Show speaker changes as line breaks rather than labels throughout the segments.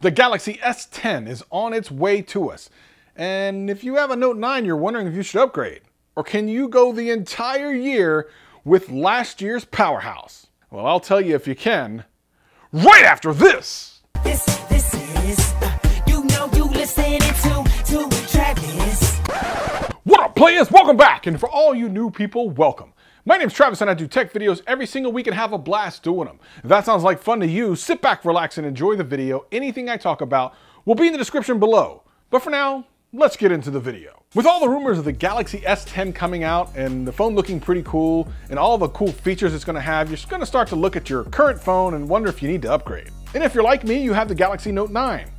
The Galaxy S10 is on its way to us. And if you have a Note 9, you're wondering if you should upgrade. Or can you go the entire year with last year's powerhouse? Well, I'll tell you if you can, right after this.
This is, you know you listening to Travis.
What up, players? Welcome back. And for all you new people, welcome. My name's Travis and I do tech videos every single week and have a blast doing them. If that sounds like fun to you, sit back, relax, and enjoy the video. Anything I talk about will be in the description below. But for now, let's get into the video. With all the rumors of the Galaxy S10 coming out and the phone looking pretty cool and all the cool features it's going to have, you're going to start to look at your current phone and wonder if you need to upgrade. And if you're like me, you have the Galaxy Note 9.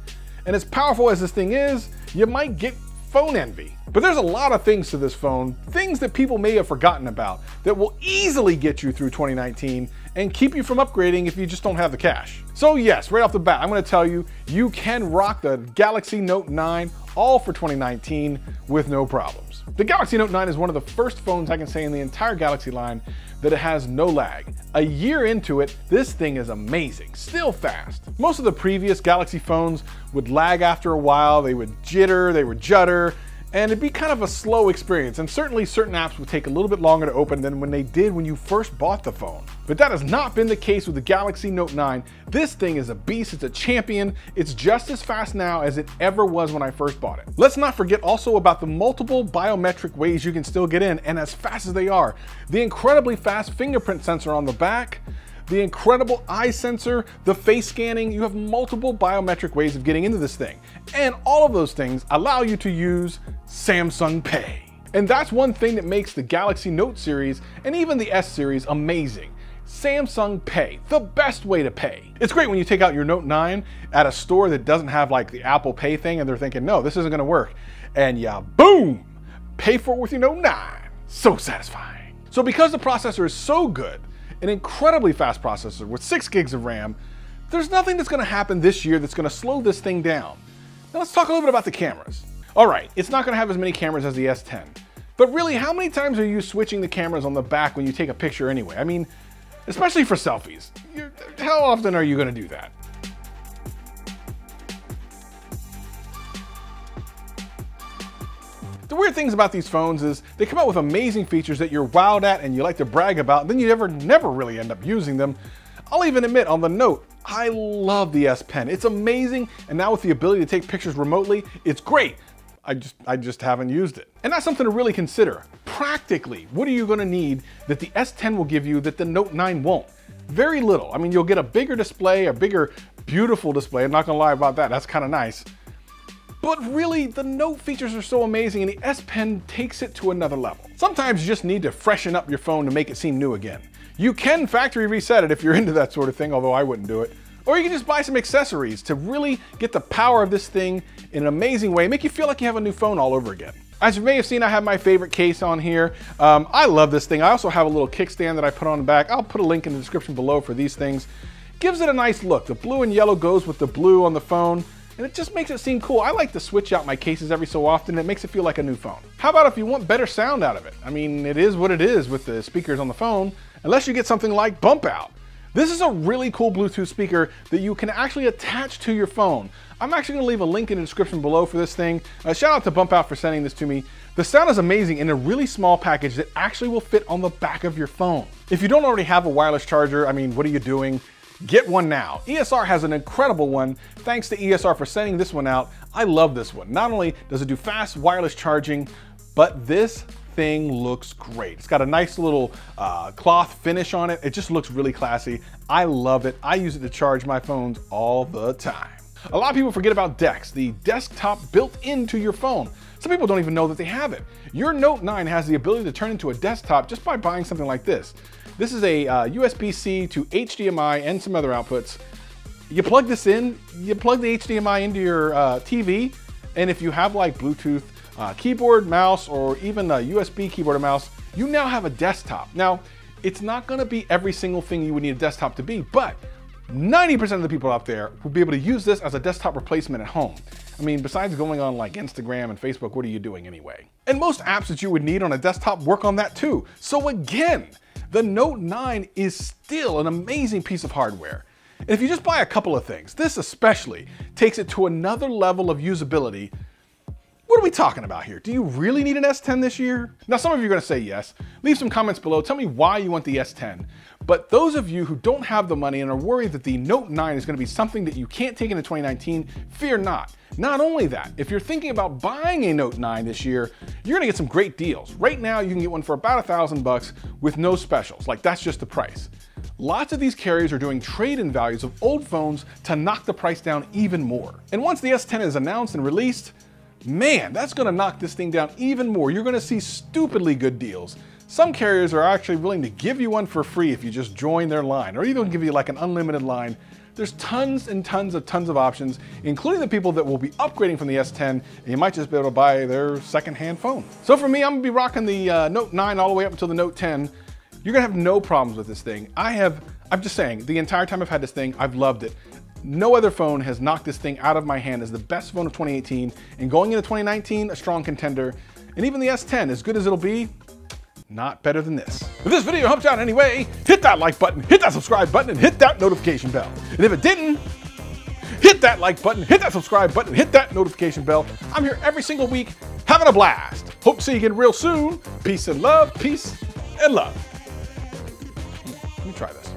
And as powerful as this thing is, you might get phone envy. But there's a lot of things to this phone, things that people may have forgotten about, that will easily get you through 2019 and keep you from upgrading if you just don't have the cash. So yes, right off the bat, I'm going to tell you, you can rock the Galaxy Note 9 all for 2019 with no problems. The Galaxy Note 9 is one of the first phones I can say in the entire Galaxy line that it has no lag. A year into it, this thing is amazing, still fast. Most of the previous Galaxy phones would lag after a while, they would jitter, they would judder, and it'd be kind of a slow experience, and certainly certain apps would take a little bit longer to open than when they did when you first bought the phone. But that has not been the case with the Galaxy Note 9. This thing is a beast, it's a champion, it's just as fast now as it ever was when I first bought it. Let's not forget also about the multiple biometric ways you can still get in, and as fast as they are. The incredibly fast fingerprint sensor on the back, the incredible eye sensor, the face scanning, you have multiple biometric ways of getting into this thing. And all of those things allow you to use Samsung Pay. And that's one thing that makes the Galaxy Note series and even the S series amazing. Samsung Pay, the best way to pay. It's great when you take out your Note 9 at a store that doesn't have like the Apple Pay thing and they're thinking, no, this isn't gonna work. And yeah, boom, pay for it with your Note 9. So satisfying. So because the processor is so good, an incredibly fast processor with 6 gigs of RAM, there's nothing that's gonna happen this year that's gonna slow this thing down. Now let's talk a little bit about the cameras. All right, it's not gonna have as many cameras as the S10, but really, how many times are you switching the cameras on the back when you take a picture anyway? I mean, especially for selfies. How often are you gonna do that? The weird things about these phones is they come out with amazing features that you're wowed at and you like to brag about, and then you never really end up using them. I'll even admit, on the Note, I love the S Pen. It's amazing, and now with the ability to take pictures remotely, it's great. I just haven't used it. And that's something to really consider. Practically, what are you gonna need that the S10 will give you that the Note 9 won't? Very little. I mean, you'll get a bigger display, a bigger, beautiful display. I'm not gonna lie about that, that's kinda nice. But really, the Note features are so amazing and the S Pen takes it to another level. Sometimes you just need to freshen up your phone to make it seem new again. You can factory reset it if you're into that sort of thing, although I wouldn't do it. Or you can just buy some accessories to really get the power of this thing in an amazing way, make you feel like you have a new phone all over again. As you may have seen, I have my favorite case on here. I love this thing. I also have a little kickstand that I put on the back. I'll put a link in the description below for these things. Gives it a nice look. The blue and yellow goes with the blue on the phone, and it just makes it seem cool. I like to switch out my cases every so often. It makes it feel like a new phone. How about if you want better sound out of it? I mean, it is what it is with the speakers on the phone, unless you get something like Bump Out. This is a really cool Bluetooth speaker that you can actually attach to your phone. I'm actually gonna leave a link in the description below for this thing. Shout out to Bump Out for sending this to me. The sound is amazing in a really small package that actually will fit on the back of your phone. If you don't already have a wireless charger, I mean, what are you doing? Get one now. ESR has an incredible one. Thanks to ESR for sending this one out. I love this one. Not only does it do fast wireless charging, but this thing looks great. It's got a nice little cloth finish on it. It just looks really classy. I love it. I use it to charge my phones all the time. A lot of people forget about DeX, the desktop built into your phone. Some people don't even know that they have it. Your Note 9 has the ability to turn into a desktop just by buying something like this. This is a USB-C to HDMI and some other outputs. You plug this in, you plug the HDMI into your TV, and if you have like Bluetooth keyboard, mouse, or even a USB keyboard and mouse, you now have a desktop. Now, it's not gonna be every single thing you would need a desktop to be, but 90% of the people out there will be able to use this as a desktop replacement at home. I mean, besides going on like Instagram and Facebook, what are you doing anyway? And most apps that you would need on a desktop work on that too. So again, the Note 9 is still an amazing piece of hardware. And if you just buy a couple of things, this especially takes it to another level of usability. What are we talking about here? Do you really need an S10 this year? Now, some of you are gonna say yes. Leave some comments below, tell me why you want the S10. But those of you who don't have the money and are worried that the Note 9 is gonna be something that you can't take into 2019, fear not. Not only that, if you're thinking about buying a Note 9 this year, you're gonna get some great deals. Right now, you can get one for about $1,000 with no specials, like that's just the price. Lots of these carriers are doing trade-in values of old phones to knock the price down even more. And once the S10 is announced and released, man, that's gonna knock this thing down even more. You're gonna see stupidly good deals. Some carriers are actually willing to give you one for free if you just join their line, or even give you like an unlimited line. There's tons and tons of options, including the people that will be upgrading from the S10, and you might just be able to buy their second-hand phone. So for me, I'm gonna be rocking the Note 9 all the way up until the Note 10. You're gonna have no problems with this thing. I'm just saying, the entire time I've had this thing, I've loved it. No other phone has knocked this thing out of my hand as the best phone of 2018, and going into 2019, a strong contender. And even the S10, as good as it'll be, not better than this. If this video helped you out in any way, hit that like button, hit that subscribe button, and hit that notification bell. And if it didn't, hit that like button, hit that subscribe button, hit that notification bell. I'm here every single week, having a blast. Hope to see you again real soon. Peace and love, peace and love. Let me try this.